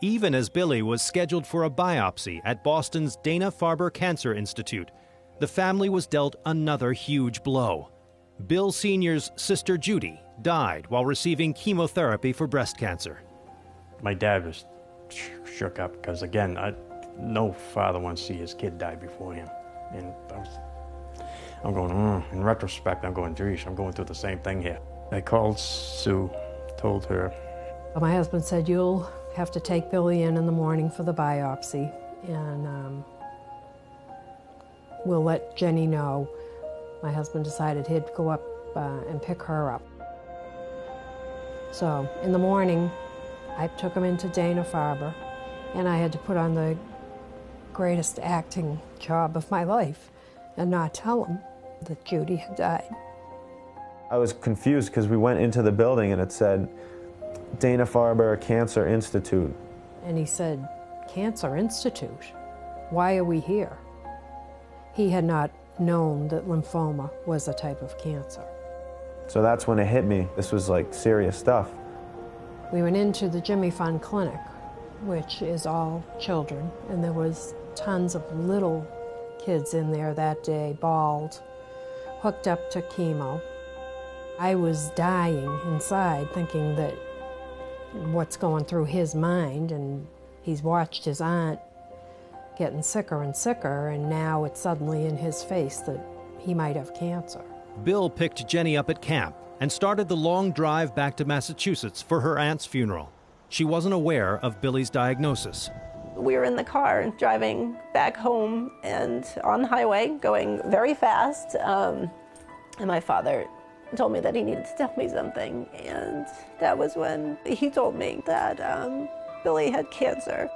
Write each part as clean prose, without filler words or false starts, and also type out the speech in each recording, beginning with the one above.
even as Billy was scheduled for a biopsy at Boston's Dana-Farber Cancer Institute. The family was dealt another huge blow. Bill Sr.'s sister Judy died while receiving chemotherapy for breast cancer. My dad was shook up because, again, no father wants to see his kid die before him. And I'm going, in retrospect, I'm going, geez, I'm going through the same thing here. I called Sue, told her. My husband said, you'll have to take Billy in the morning for the biopsy, and we'll let Jenny know. My husband decided he'd go up and pick her up. So in the morning, I took him into Dana-Farber, and I had to put on the greatest acting job of my life and not tell him that Judy had died. I was confused because we went into the building and it said Dana-Farber Cancer Institute. And he said, Cancer Institute? Why are we here? He had not known that lymphoma was a type of cancer. So that's when it hit me. This was like serious stuff. We went into the Jimmy Fund Clinic, which is all children, and there was tons of little kids in there that day, bald, hooked up to chemo. I was dying inside, thinking that what's going through his mind, and he's watched his aunt getting sicker and sicker, and now it's suddenly in his face that he might have cancer. Bill picked Jenny up at camp and started the long drive back to Massachusetts for her aunt's funeral. She wasn't aware of Billy's diagnosis. We were in the car driving back home and on the highway going very fast, and my father told me that he needed to tell me something, and that was when he told me that Billy had cancer.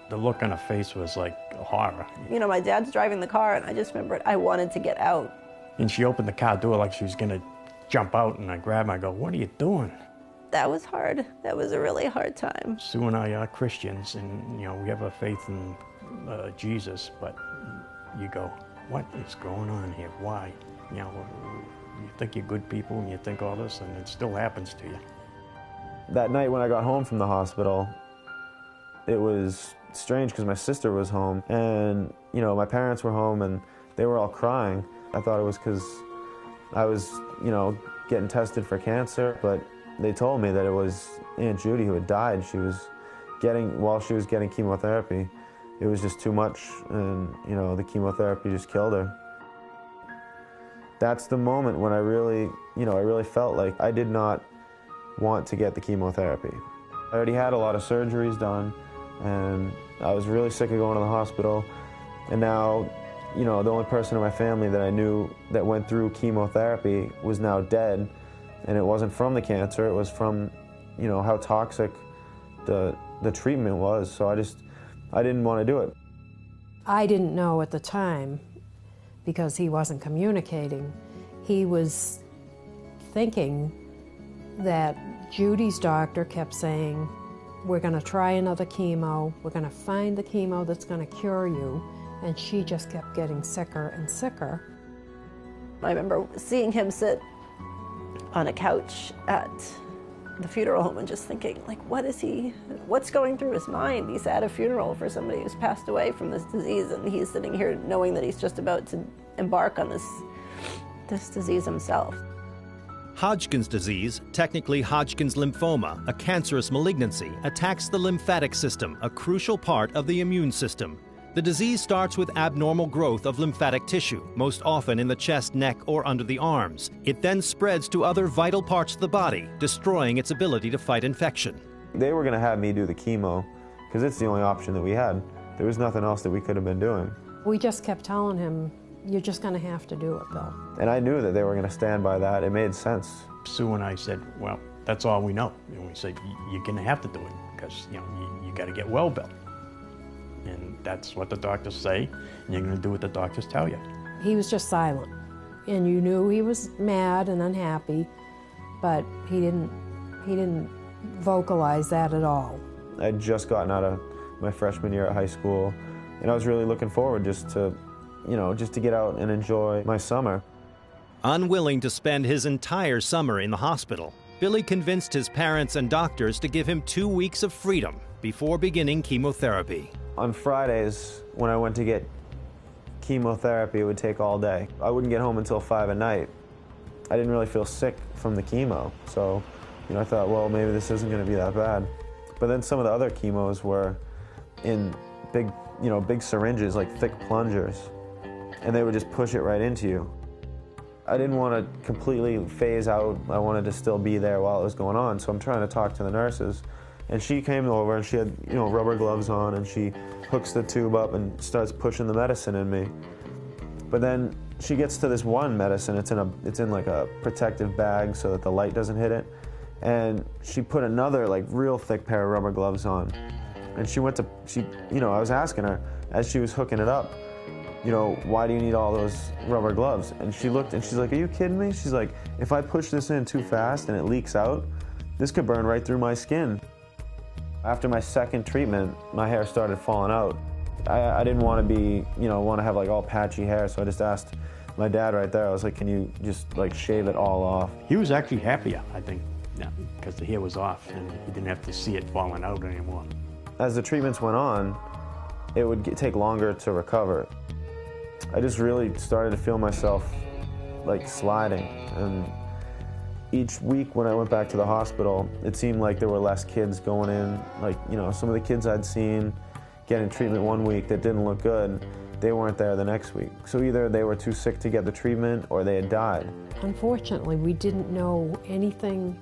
The look on her face was like horror. You know, my dad's driving the car, and I just remembered I wanted to get out. And she opened the car door like she was gonna jump out, and I grabbed her, I go, what are you doing? That was hard. That was a really hard time. Sue and I are Christians, and you know, we have a faith in Jesus, but you go, what is going on here? Why? You know, you think you're good people and you think all this, and it still happens to you. That night when I got home from the hospital, it was strange because my sister was home, and you know, my parents were home, and they were all crying. I thought it was because I was, you know, getting tested for cancer, but they told me that it was Aunt Judy who had died. While she was getting chemotherapy, it was just too much, and you know, the chemotherapy just killed her. That's the moment when I really felt like I did not want to get the chemotherapy. I already had a lot of surgeries done, and I was really sick of going to the hospital, and now, you know, the only person in my family that I knew that went through chemotherapy was now dead, and it wasn't from the cancer, it was from, you know, how toxic the treatment was, so I didn't want to do it. I didn't know at the time, because he wasn't communicating. He was thinking that Judy's doctor kept saying, we're going to try another chemo, we're going to find the chemo that's going to cure you, and she just kept getting sicker and sicker. I remember seeing him sit on a couch at the funeral home and just thinking, like, what's going through his mind? He's at a funeral for somebody who's passed away from this disease, and he's sitting here knowing that he's just about to embark on this disease himself. Hodgkin's disease, technically Hodgkin's lymphoma, a cancerous malignancy, attacks the lymphatic system, a crucial part of the immune system. The disease starts with abnormal growth of lymphatic tissue, most often in the chest, neck, or under the arms. It then spreads to other vital parts of the body, destroying its ability to fight infection. They were going to have me do the chemo because it's the only option that we had. There was nothing else that we could have been doing. We just kept telling him, you're just going to have to do it, Bill. And I knew that they were going to stand by that. It made sense. Sue and I said, well, that's all we know. And we said, you're going to have to do it because, you know, you got to get well, Bill. And that's what the doctors say, and you're going to do what the doctors tell you. He was just silent, and you knew he was mad and unhappy, but he didn't vocalize that at all. I'd just gotten out of my freshman year at high school, and I was really looking forward just to get out and enjoy my summer. Unwilling to spend his entire summer in the hospital, Billy convinced his parents and doctors to give him 2 weeks of freedom. before beginning chemotherapy. On Fridays, when I went to get chemotherapy, it would take all day. I wouldn't get home until 5 at night. I didn't really feel sick from the chemo, so I thought, well, maybe this isn't going to be that bad. But then some of the other chemos were in big, big syringes, like thick plungers, and they would just push it right into you. I didn't want to completely phase out. I wanted to still be there while it was going on, so I'm trying to talk to the nurses. And she came over and she had, rubber gloves on, and she hooks the tube up and starts pushing the medicine in me. But then she gets to this one medicine. It's in like a protective bag so that the light doesn't hit it. And she put another like real thick pair of rubber gloves on. And I was asking her as she was hooking it up, why do you need all those rubber gloves? And she looked and she's like, are you kidding me? She's like, if I push this in too fast and it leaks out, this could burn right through my skin. After my second treatment, my hair started falling out. I didn't want to have like all patchy hair, so I just asked my dad right there. I was like, can you just like shave it all off? He was actually happier, I think, because the hair was off and he didn't have to see it falling out anymore. As the treatments went on, it would take longer to recover. I just really started to feel myself like sliding, and each week when I went back to the hospital, it seemed like there were less kids going in. Like, some of the kids I'd seen getting treatment one week that didn't look good, they weren't there the next week. So either they were too sick to get the treatment or they had died. Unfortunately, we didn't know anything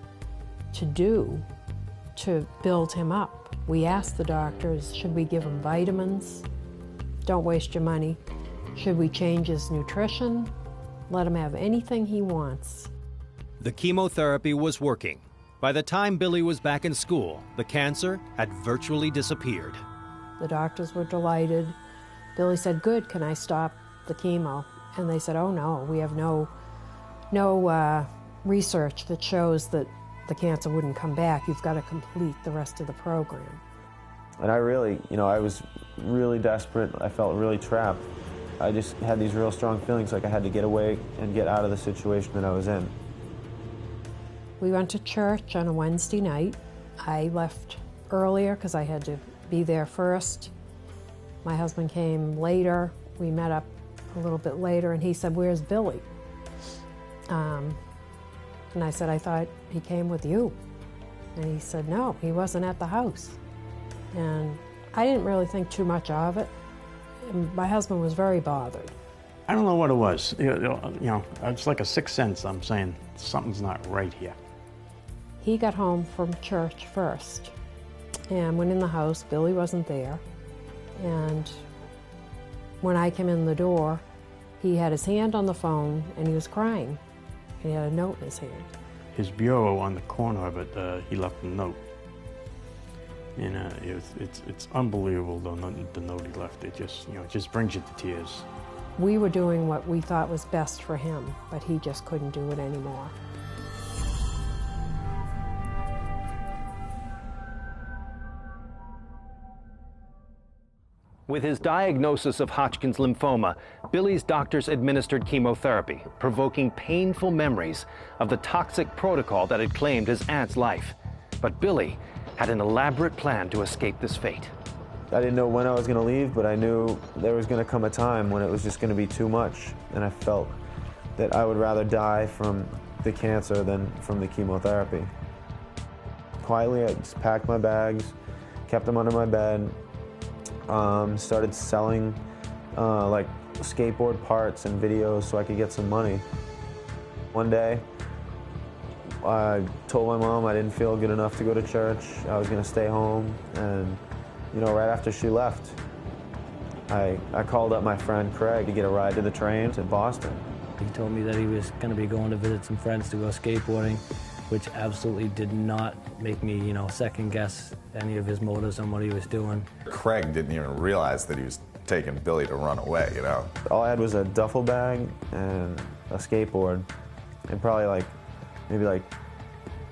to do to build him up. We asked the doctors, should we give him vitamins? Don't waste your money. Should we change his nutrition? Let him have anything he wants. The chemotherapy was working. By the time Billy was back in school, the cancer had virtually disappeared. The doctors were delighted. Billy said, good, can I stop the chemo? And they said, oh no, we have no research that shows that the cancer wouldn't come back. You've got to complete the rest of the program. And I really, I was really desperate. I felt really trapped. I just had these real strong feelings like I had to get away and get out of the situation that I was in. We went to church on a Wednesday night. I left earlier because I had to be there first. My husband came later. We met up a little bit later, and he said, where's Billy? And I said, I thought he came with you. And he said, no, he wasn't at the house. And I didn't really think too much of it. And my husband was very bothered. I don't know what it was. It's like a sixth sense. I'm saying something's not right here. He got home from church first and went in the house. Billy wasn't there. And when I came in the door, he had his hand on the phone and he was crying. And he had a note in his hand. His bureau on the corner of it, he left a note. And it's unbelievable, the note he left. It just brings you to tears. We were doing what we thought was best for him, but he just couldn't do it anymore. With his diagnosis of Hodgkin's lymphoma, Billy's doctors administered chemotherapy, provoking painful memories of the toxic protocol that had claimed his aunt's life. But Billy had an elaborate plan to escape this fate. I didn't know when I was going to leave, but I knew there was going to come a time when it was just going to be too much, and I felt that I would rather die from the cancer than from the chemotherapy. Quietly, I just packed my bags, kept them under my bed, started selling like skateboard parts and videos so I could get some money. One day, I told my mom I didn't feel good enough to go to church. I was going to stay home, and right after she left, I called up my friend Craig to get a ride to the train to Boston. He told me that he was going to be going to visit some friends to go skateboarding, which absolutely did not make me, second guess any of his motives on what he was doing. Craig didn't even realize that he was taking Billy to run away, All I had was a duffel bag and a skateboard, and probably maybe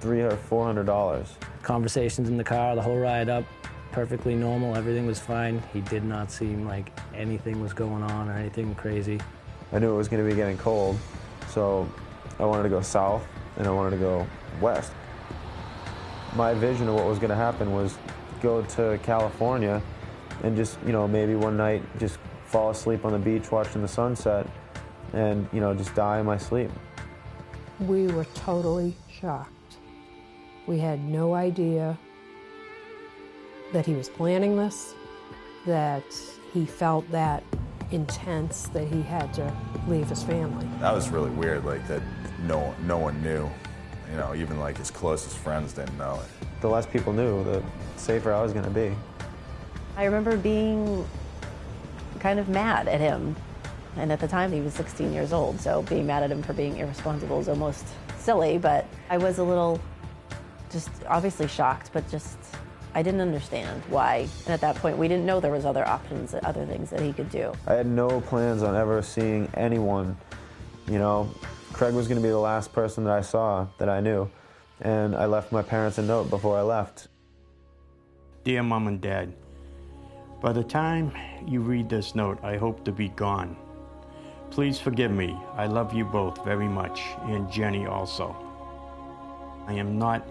$300 or $400. Conversations in the car, the whole ride up, perfectly normal, everything was fine. He did not seem like anything was going on or anything crazy. I knew it was going to be getting cold, so I wanted to go south and I wanted to go west. My vision of what was going to happen was go to California and just, you know, maybe one night just fall asleep on the beach watching the sunset and, you know, just die in my sleep. We were totally shocked. We had no idea that he was planning this, that he felt that intense that he had to leave his family. That was really weird, like that no one knew. You know, even like his closest friends didn't know it. The less people knew, the safer I was going to be. I remember being kind of mad at him. And at the time, he was 16 years old, so being mad at him for being irresponsible is almost silly, but I was a little just obviously shocked, but just I didn't understand why. And at that point, we didn't know there was other options, other things that he could do. I had no plans on ever seeing anyone, you know. Craig was going to be the last person that I saw that I knew, and I left my parents a note before I left. Dear Mom and Dad, by the time you read this note, I hope to be gone. Please forgive me. I love you both very much, and Jenny also. I am not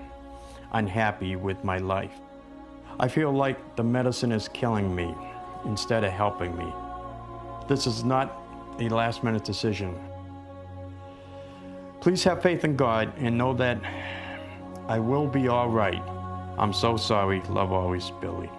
unhappy with my life. I feel like the medicine is killing me instead of helping me. This is not a last-minute decision. Please have faith in God and know that I will be all right. I'm so sorry. Love always, Billy.